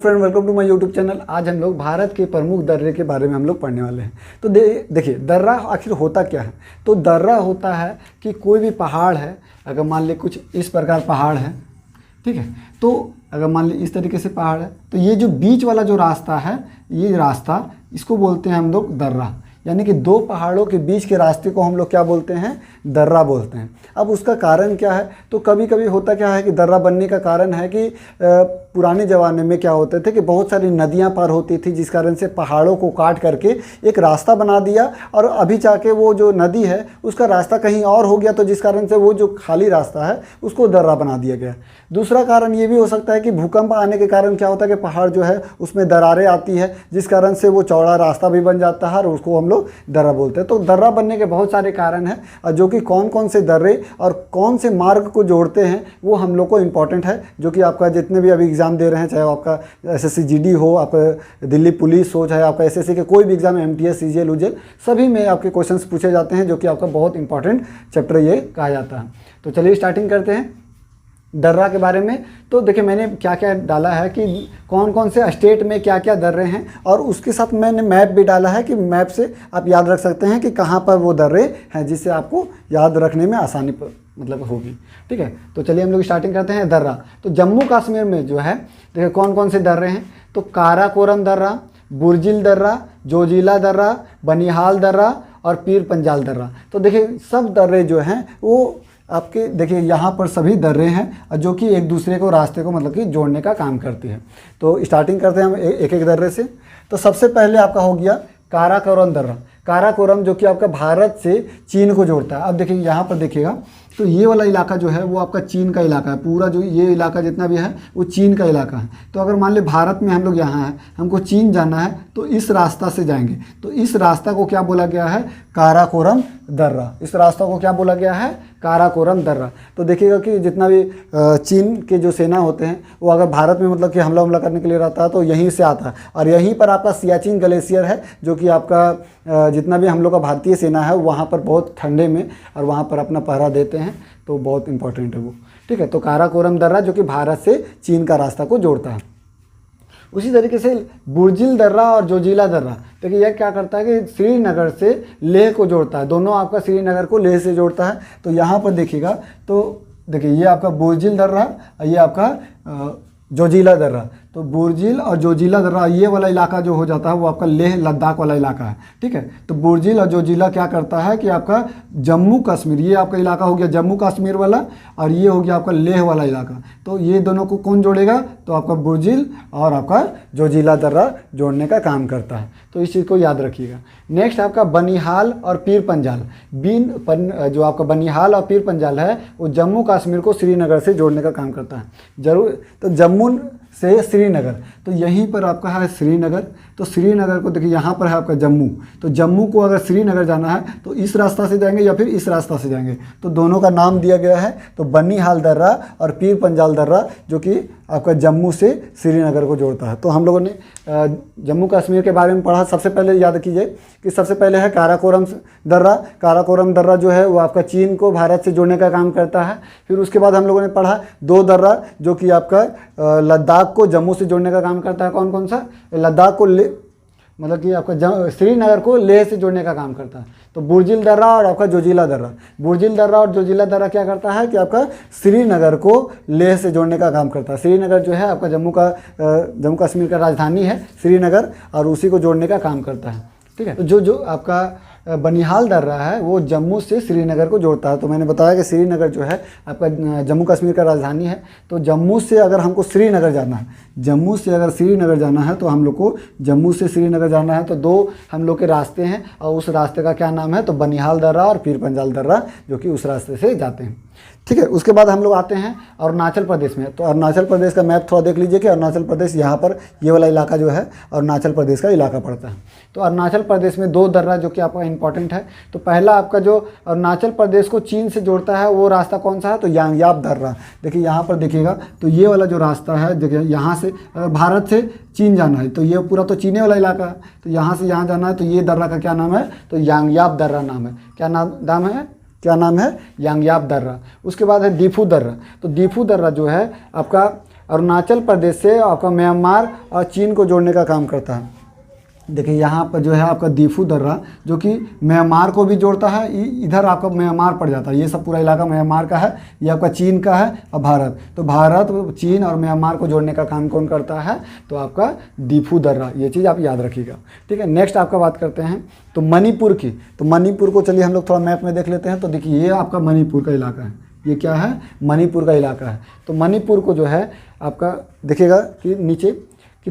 Friend, welcome to my YouTube channel. आज हम लोग भारत के प्रमुख दर्रे के बारे में हम लोग पढ़ने वाले हैं। तो देखिए दर्रा आखिर होता क्या है। तो दर्रा होता है कि कोई भी पहाड़ है, अगर मान ले कुछ इस प्रकार पहाड़ है, ठीक है, तो अगर मान ली इस तरीके से पहाड़ है, तो ये जो बीच वाला जो रास्ता है, ये रास्ता इसको बोलते हैं हम लोग दर्रा। यानी कि दो पहाड़ों के बीच के रास्ते को हम लोग क्या बोलते हैं, दर्रा बोलते हैं। अब उसका कारण क्या है, तो कभी कभी होता क्या है कि दर्रा बनने का कारण है कि पुराने ज़माने में क्या होते थे कि बहुत सारी नदियां पार होती थी, जिस कारण से पहाड़ों को काट करके एक रास्ता बना दिया, और अभी जाके वो जो नदी है उसका रास्ता कहीं और हो गया, तो जिस कारण से वो जो खाली रास्ता है उसको दर्रा बना दिया गया। दूसरा कारण ये भी हो सकता है कि भूकंप आने के कारण क्या होता है कि पहाड़ जो है उसमें दरारें आती है, जिस कारण से वो चौड़ा रास्ता भी बन जाता है और उसको हम लोग दर्रा बोलते हैं। तो दर्रा बनने के बहुत सारे कारण हैं, और जो कि कौन कौन से दर्रे और कौन से मार्ग को जोड़ते हैं वो हम लोग को इम्पॉर्टेंट है, जो कि आपका जितने भी अभी एग्ज़ाम दे रहे हैं, चाहे आपका एसएससी जीडी हो, आपका दिल्ली पुलिस हो, चाहे आपका एसएससी के कोई भी एग्जाम, एमटीएस, सीजीएल, उजेल, सभी में आपके क्वेश्चंस पूछे जाते हैं, जो कि आपका बहुत इंपॉर्टेंट चैप्टर ये कहा जाता है। तो चलिए स्टार्टिंग करते हैं दर्रा के बारे में। तो देखिए मैंने क्या क्या डाला है कि कौन कौन से स्टेट में क्या क्या दर्रे हैं, और उसके साथ मैंने मैप भी डाला है कि मैप से आप याद रख सकते हैं कि कहाँ पर वो दर्रे हैं, जिससे आपको याद रखने में आसानी मतलब होगी। ठीक है, तो चलिए हम लोग स्टार्टिंग करते हैं दर्रा। तो जम्मू कश्मीर में जो है देखिए कौन कौन से दर्रे हैं, तो काराकोरम दर्रा, बुर्जिल दर्रा, जोजिला दर्रा, बनिहाल दर्रा और पीर पंजाल दर्रा। तो देखिए सब दर्रे जो हैं वो आपके देखिए यहाँ पर सभी दर्रे हैं, जो कि एक दूसरे को रास्ते को मतलब कि जोड़ने का काम करती है। तो स्टार्टिंग करते हैं हम एक एक दर्रे से। तो सबसे पहले आपका हो गया काराकोरम दर्रा। काराकोरम जो कि आपका भारत से चीन को जोड़ता है। अब देखिए यहाँ पर देखिएगा, तो ये वाला इलाका जो है वो आपका चीन का इलाका है। पूरा जो ये इलाका जितना भी है वो चीन का इलाका है। तो अगर मान ले भारत में हम लोग यहाँ हैं, हमको चीन जाना है, तो इस रास्ता से जाएंगे। तो इस रास्ता को क्या बोला गया है, काराकोरम दर्रा। इस रास्ता को क्या बोला गया है, काराकोरम दर्रा। तो देखिएगा कि जितना भी चीन के जो सेना होते हैं वो अगर भारत में मतलब कि हमला करने के लिए रहता है तो यहीं से आता है, और यहीं पर आपका सियाचिन ग्लेशियर है, जो कि आपका जितना भी हम लोग का भारतीय सेना है वहाँ पर बहुत ठंडे में और वहाँ पर अपना पहरा देते हैं, तो बहुत इंपॉर्टेंट है वो। ठीक है, तो काराकोरम दर्रा जो कि भारत से चीन का रास्ता को जोड़ता है। उसी तरीके से बुर्जिल दर्रा और जोजिला दर्रा, देखिए यह क्या करता है कि श्रीनगर से लेह को जोड़ता है। दोनों आपका श्रीनगर को लेह से जोड़ता है। तो यहाँ पर देखिएगा, तो देखिए ये आपका बुर्जिल दर्रा और ये आपका जोजिला दर्रा। तो बुर्जिल और जोजिला दर्रा, ये वाला इलाका जो हो जाता है वो आपका लेह लद्दाख वाला इलाका है। ठीक है, तो बुर्जिल और जोजिला क्या करता है कि आपका जम्मू कश्मीर, ये आपका इलाका हो गया जम्मू कश्मीर वाला, और ये हो गया आपका लेह वाला इलाका। तो ये दोनों को कौन जोड़ेगा, तो आपका बुर्जिल और आपका जोजिला दर्रा जोड़ने का काम करता है। तो इस चीज़ को याद रखिएगा। नेक्स्ट आपका बनिहाल और पीर पंजाल। जो आपका बनिहाल और पीर पंजाल है वो जम्मू कश्मीर को श्रीनगर से जोड़ने का काम करता है। जरूर, तो जम्मू से श्रीनगर, तो यहीं पर आपका है श्रीनगर। तो श्रीनगर को देखिए यहाँ पर है आपका जम्मू। तो जम्मू को अगर श्रीनगर जाना है तो इस रास्ता से जाएंगे या फिर इस रास्ता से जाएंगे। तो दोनों का नाम दिया गया है, तो बनिहाल दर्रा और पीर पंजाल दर्रा, जो कि आपका जम्मू से श्रीनगर को जोड़ता है। तो हम लोगों ने जम्मू कश्मीर के बारे में पढ़ा। सबसे पहले याद कीजिए कि सबसे पहले है काराकोरम दर्रा। काराकोरम दर्रा जो है वो आपका चीन को भारत से जोड़ने का काम करता है। फिर उसके बाद हम लोगों ने पढ़ा दो दर्रा, जो कि आपका लद्दाख को जम्मू से जोड़ने का काम करता है। कौन कौन सा, लद्दाख को मतलब कि आपका श्रीनगर को लेह से जोड़ने का काम करता है। तो बुर्जिल दर्रा और आपका जोजिला दर्रा। बुर्जिल दर्रा और जोजिला दर्रा क्या करता है कि आपका श्रीनगर को लेह से जोड़ने का काम करता है। श्रीनगर जो है आपका जम्मू कश्मीर का राजधानी है श्रीनगर, और उसी को जोड़ने का काम करता है। ठीक है, तो जो आपका बनिहाल दर्रा है वो जम्मू से श्रीनगर को जोड़ता है। तो मैंने बताया कि श्रीनगर जो है आपका जम्मू कश्मीर का राजधानी है। तो जम्मू से अगर हमको श्रीनगर जाना है, जम्मू से अगर श्रीनगर जाना है, तो हम लोग को जम्मू से श्रीनगर जाना है, तो दो हम लोग के रास्ते हैं, और उस रास्ते का क्या नाम है, तो बनिहाल दर्रा और पीर पंजाल दर्रा, जो कि उस रास्ते से जाते हैं। ठीक है, उसके बाद हम लोग आते हैं अरुणाचल प्रदेश में। तो अरुणाचल प्रदेश का मैप थोड़ा देख लीजिए कि अरुणाचल प्रदेश यहाँ पर ये वाला इलाका जो है अरुणाचल प्रदेश का इलाका पड़ता है। तो अरुणाचल प्रदेश में दो दर्रा जो कि आपका इंपॉर्टेंट है। तो पहला आपका जो अरुणाचल प्रदेश को चीन से जोड़ता है वो रास्ता कौन सा है, तो यांगयाप दर्रा। देखिए यहाँ पर देखिएगा, तो ये वाला जो रास्ता है, देखिए यहाँ से भारत से चीन जाना है, तो ये पूरा तो चीने वाला इलाका है। तो यहाँ से यहाँ जाना है, तो ये दर्रा का क्या नाम है, तो यांगयाप दर्रा नाम है। क्या नाम है, यांगयाप दर्रा। उसके बाद है दीफू दर्रा। तो दीफू दर्रा जो है आपका अरुणाचल प्रदेश से आपका म्यांमार और चीन को जोड़ने का काम करता है। देखिए यहाँ पर जो है आपका दीफू दर्रा जो कि म्यांमार को भी जोड़ता है, इधर आपका म्यांमार पड़ जाता है, ये सब पूरा इलाका म्यांमार का है, ये आपका चीन का है और भारत। तो भारत, चीन और म्यांमार को जोड़ने का काम कौन करता है? तो आपका दीफू दर्रा, ये चीज़ आप याद रखिएगा। ठीक है, नेक्स्ट आपका बात करते हैं तो मणिपुर की। तो मणिपुर को चलिए हम लोग थोड़ा मैप में देख लेते हैं। तो देखिए ये आपका मणिपुर का इलाका है, ये क्या है? मणिपुर का इलाका है। तो मणिपुर को जो है आपका देखिएगा कि नीचे कि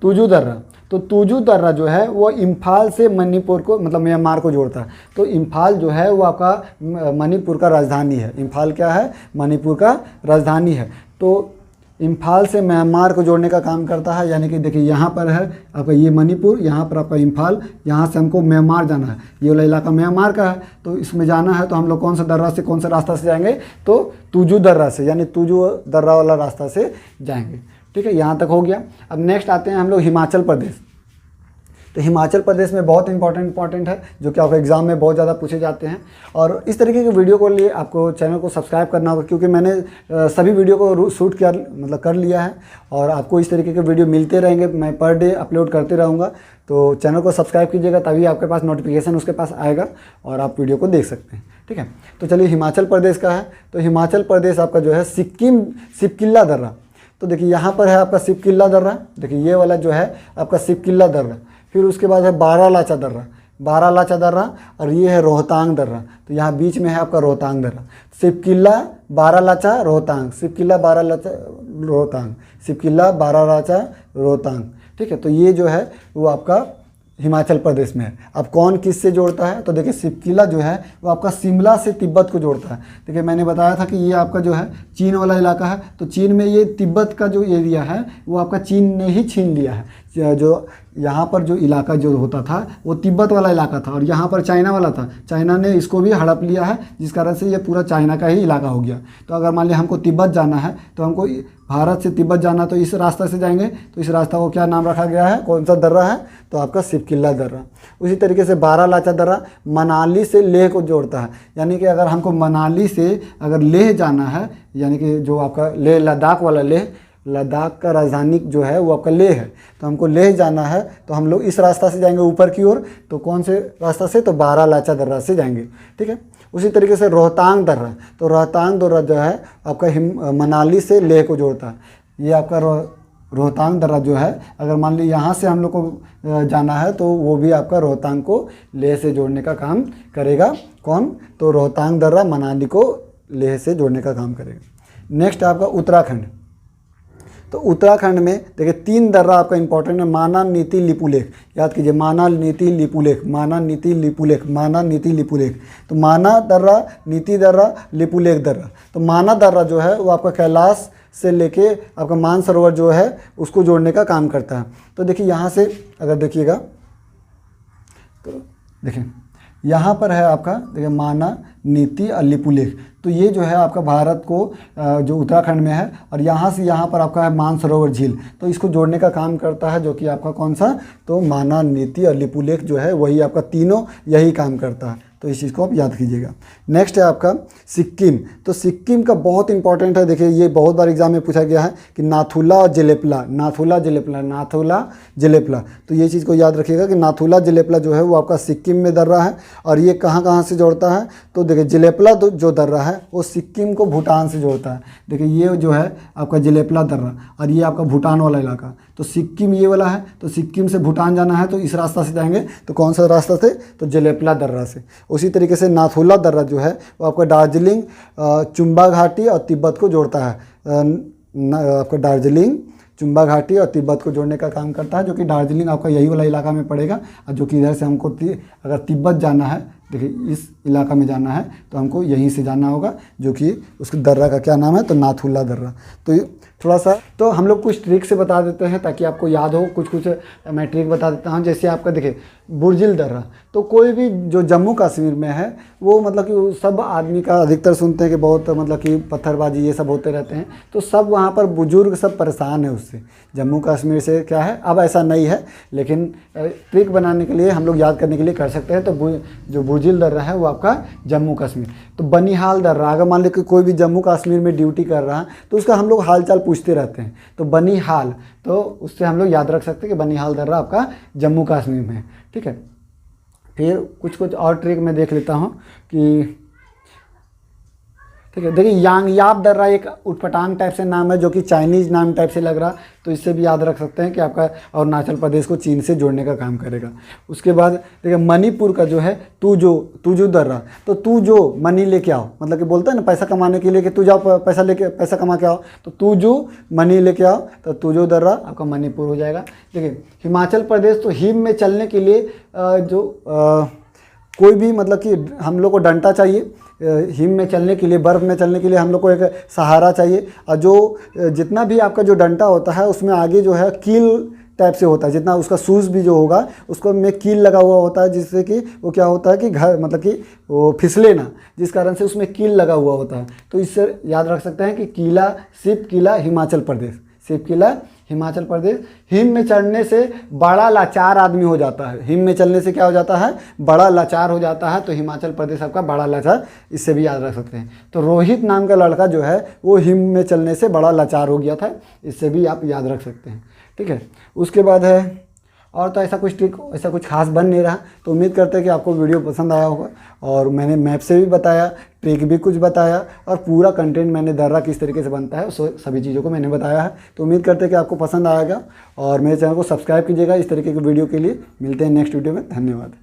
तुजू दर्रा, तो तुजू दर्रा जो है वो इम्फाल से मणिपुर को मतलब म्यांमार को जोड़ता है। तो इम्फाल जो है वो आपका मणिपुर का राजधानी है। इम्फाल क्या है? मणिपुर का राजधानी है। तो इम्फाल से म्यांमार को जोड़ने का काम करता है, यानी कि देखिए यहाँ पर है आपका ये मणिपुर, यहाँ पर आपका इम्फाल, यहाँ से हमको म्यांमार जाना है, ये वाला इलाका म्यांमार का है। तो इसमें जाना है तो हम लोग कौन सा दर्रा से, कौन सा रास्ता से जाएंगे? तो तुजू दर्रा से, यानी तुजू दर्रा वाला रास्ता से जाएंगे। ठीक है, यहाँ तक हो गया। अब नेक्स्ट आते हैं हम लोग हिमाचल प्रदेश। तो हिमाचल प्रदेश में बहुत इंपॉर्टेंट है, जो कि आपको एग्ज़ाम में बहुत ज़्यादा पूछे जाते हैं। और इस तरीके के वीडियो को लिए आपको चैनल को सब्सक्राइब करना होगा, क्योंकि मैंने सभी वीडियो को शूट किया मतलब कर लिया है, और आपको इस तरीके के वीडियो मिलते रहेंगे। मैं पर डे अपलोड करते रहूँगा, तो चैनल को सब्सक्राइब कीजिएगा, तभी आपके पास नोटिफिकेशन उसके पास आएगा और आप वीडियो को देख सकते हैं। ठीक है, तो चलिए हिमाचल प्रदेश का है। तो हिमाचल प्रदेश आपका जो है सिपकिल्ला दर्रा। तो देखिए यहाँ पर है आपका सिपकिल्ला दर्रा, देखिए ये वाला जो है आपका सिपकिल्ला दर्रा। फिर उसके बाद है बारालाचा दर्रा, और ये है रोहतांग दर्रा। तो यहाँ बीच में है आपका रोहतांग दर्रा। सिपकिल्ला, बारालाचा, रोहतांग, सिपकिल्ला, बारालाचा, रोहतांग, सिपकिल्ला, बारालाचा, रोहतांग। ठीक है, तो ये जो है वो आपका हिमाचल प्रदेश में है। अब कौन किस से जोड़ता है? तो देखिए सिपकिल्ला जो है वो आपका शिमला से तिब्बत को जोड़ता है। देखिए मैंने बताया था कि ये आपका जो है चीन वाला इलाका है, तो चीन में ये तिब्बत का जो एरिया है वो आपका चीन ने ही छीन लिया है। जो यहाँ पर जो इलाका जो होता था वो तिब्बत वाला इलाका था, और यहाँ पर चाइना वाला था, चाइना ने इसको भी हड़प लिया है, जिस कारण से ये पूरा चाइना का ही इलाका हो गया। तो अगर मान लिया हमको तिब्बत जाना है, तो हमको भारत से तिब्बत जाना, तो इस रास्ते से जाएंगे। तो इस रास्ता को क्या नाम रखा गया है? कौन सा दर्रा है? तो आपका सिपकिल्ला दर्रा। उसी तरीके से बारालाचा दर्रा मनाली से लेह को जोड़ता है, यानी कि अगर हमको मनाली से अगर लेह जाना है, यानी कि जो आपका लेह लद्दाख वाला लेह, लद्दाख का राजधानी जो है वो आपका लेह है, तो हमको लेह जाना है तो हम लोग इस रास्ता से जाएंगे ऊपर की ओर। तो कौन से रास्ता से? तो बारालाचा दर्रा से जाएंगे। ठीक है, उसी तरीके से रोहतांग दर्रा, तो रोहतांग दर्रा जो है आपका मनाली से लेह को जोड़ता है। ये आपका रोहतांग दर्रा जो है, अगर मान लीजिए यहाँ से हम लोग को जाना है, तो वो भी आपका रोहतांग को लेह से जोड़ने का काम करेगा। कौन? तो रोहतांग दर्रा मनाली को लेह से जोड़ने का काम करेगा। नेक्स्ट आपका उत्तराखंड। तो उत्तराखंड में देखिए 3 दर्रा आपका इंपॉर्टेंट है, माना, नीति, लिपुलेख। याद कीजिए, माना, नीति, लिपुलेख, माना, नीति, लिपुलेख, माना, नीति, लिपुलेख। तो माना दर्रा, नीति दर्रा, लिपुलेख दर्रा। तो माना दर्रा जो है वो आपका कैलाश से लेके आपका मानसरोवर जो है उसको जोड़ने का काम करता है। तो देखिए यहाँ से अगर देखिएगा तो देखिए यहाँ पर है आपका देखिए माना, नीति और लिपुलेख। तो ये जो है आपका भारत को जो उत्तराखंड में है, और यहाँ से यहाँ पर आपका है मानसरोवर झील, तो इसको जोड़ने का काम करता है, जो कि आपका कौन सा? तो माना, नीति और लिपुलेख जो है वही आपका तीनों यही काम करता है। तो इस चीज़ को आप याद कीजिएगा। नेक्स्ट है आपका सिक्किम। तो सिक्किम का बहुत इंपॉर्टेंट है, देखिए ये बहुत बार एग्जाम में पूछा गया है कि नाथुला और जेलेपला, नाथुला जेलेपला, नाथुला जेलेपला। तो ये चीज़ को याद रखिएगा कि नाथुला जेलेपला जो है वो आपका सिक्किम में दर्रा है, और ये कहाँ से जोड़ता है? तो देखिए जेलेपला जो दर्रा है वो सिक्किम को भूटान से जोड़ता है। देखिए ये जो है आपका जेलेपला दर्रा, और ये आपका भूटान वाला इलाका। तो सिक्किम ये वाला है, तो सिक्किम से भूटान जाना है तो इस रास्ता से जाएंगे। तो कौन सा रास्ता से? तो जेलेपला दर्रा से। उसी तरीके से नाथुला दर्रा जो है वो आपका दार्जिलिंग, चुम्बा घाटी और तिब्बत को जोड़ता है। आपका दार्जिलिंग, चुम्बा घाटी और तिब्बत को जोड़ने का काम करता है, जो कि दार्जिलिंग आपका यही वाला इलाका में पड़ेगा, और जो कि इधर से हमको अगर तिब्बत जाना है, देखिए इस इलाका में जाना है तो हमको यहीं से जाना होगा, जो कि उसके दर्रा का क्या नाम है? तो नाथुला दर्रा। तो थोड़ा सा तो हम लोग कुछ ट्रिक से बता देते हैं ताकि आपको याद हो। कुछ मैं ट्रिक बता देता हूँ। जैसे आपका देखिए बुर्जिल दर्रा, तो कोई भी जो जम्मू कश्मीर में है वो मतलब कि सब आदमी का अधिकतर सुनते हैं कि बहुत मतलब कि पत्थरबाजी ये सब होते रहते हैं, तो सब वहाँ पर बुजुर्ग सब परेशान है उससे। जम्मू कश्मीर से क्या है, अब ऐसा नहीं है, लेकिन ट्रिक बनाने के लिए हम लोग याद करने के लिए कर सकते हैं। तो जो भूजिल दर्रा है वो आपका जम्मू कश्मीर। तो बनिहाल दर्रा, अगर मान लो कि कोई भी जम्मू कश्मीर में ड्यूटी कर रहा है तो उसका हम लोग हाल चाल पूछते रहते हैं, तो बनिहाल, तो उससे हम लोग याद रख सकते हैं कि बनिहाल दर्रा आपका जम्मू कश्मीर में है। ठीक है, फिर कुछ और ट्रिक मैं देख लेता हूँ कि ठीक है, देखिए यांगयाप दर्रा एक उटपटांग टाइप से नाम है जो कि चाइनीज़ नाम टाइप से लग रहा, तो इससे भी याद रख सकते हैं कि आपका अरुणाचल प्रदेश को चीन से जोड़ने का काम करेगा। उसके बाद देखिए मणिपुर का जो है तुजू दर्रा, तो तू जो मनी लेके आओ, मतलब कि बोलता है ना पैसा कमाने के लिए कि तू जाओ पैसा कमा के आओ, तो तुजू मनी लेके आओ, तो तुजू दर्रा आपका मणिपुर हो जाएगा। देखिए हिमाचल प्रदेश, तो हिम में चलने के लिए कोई भी मतलब कि हम लोग को डंटा चाहिए, हिम में चलने के लिए, बर्फ़ में चलने के लिए हम लोग को एक सहारा चाहिए, और जो जितना भी आपका जो डंटा होता है उसमें आगे जो है कील टाइप से होता है, जितना उसका शूज़ भी जो होगा उसको में कील लगा हुआ होता है, जिससे कि वो क्या होता है कि घर मतलब कि वो फिसले ना, जिस कारण से उसमें कील लगा हुआ होता है। तो इससे याद रख सकते हैं कि किला, शिव किला हिमाचल प्रदेश, शिव किला हिमाचल प्रदेश। हिम में चढ़ने से बड़ा लाचार आदमी हो जाता है, हिम में चलने से क्या हो जाता है, बड़ा लाचार हो जाता है, तो हिमाचल प्रदेश आपका बड़ा लाचार, इससे भी याद रख सकते हैं। तो रोहित नाम का लड़का जो है वो हिम में चलने से बड़ा लाचार हो गया था, इससे भी आप याद रख सकते हैं। ठीक है, उसके बाद है और तो ऐसा कुछ ट्रिक, ऐसा कुछ खास बन नहीं रहा। तो उम्मीद करते हैं कि आपको वीडियो पसंद आया होगा, और मैंने मैप से भी बताया, ट्रिक भी कुछ बताया, और पूरा कंटेंट मैंने दर्रा किस तरीके से बनता है सभी चीज़ों को मैंने बताया है। तो उम्मीद करते हैं कि आपको पसंद आएगा, और मेरे चैनल को सब्सक्राइब कीजिएगा इस तरीके की वीडियो के लिए। मिलते हैं नेक्स्ट वीडियो में, धन्यवाद।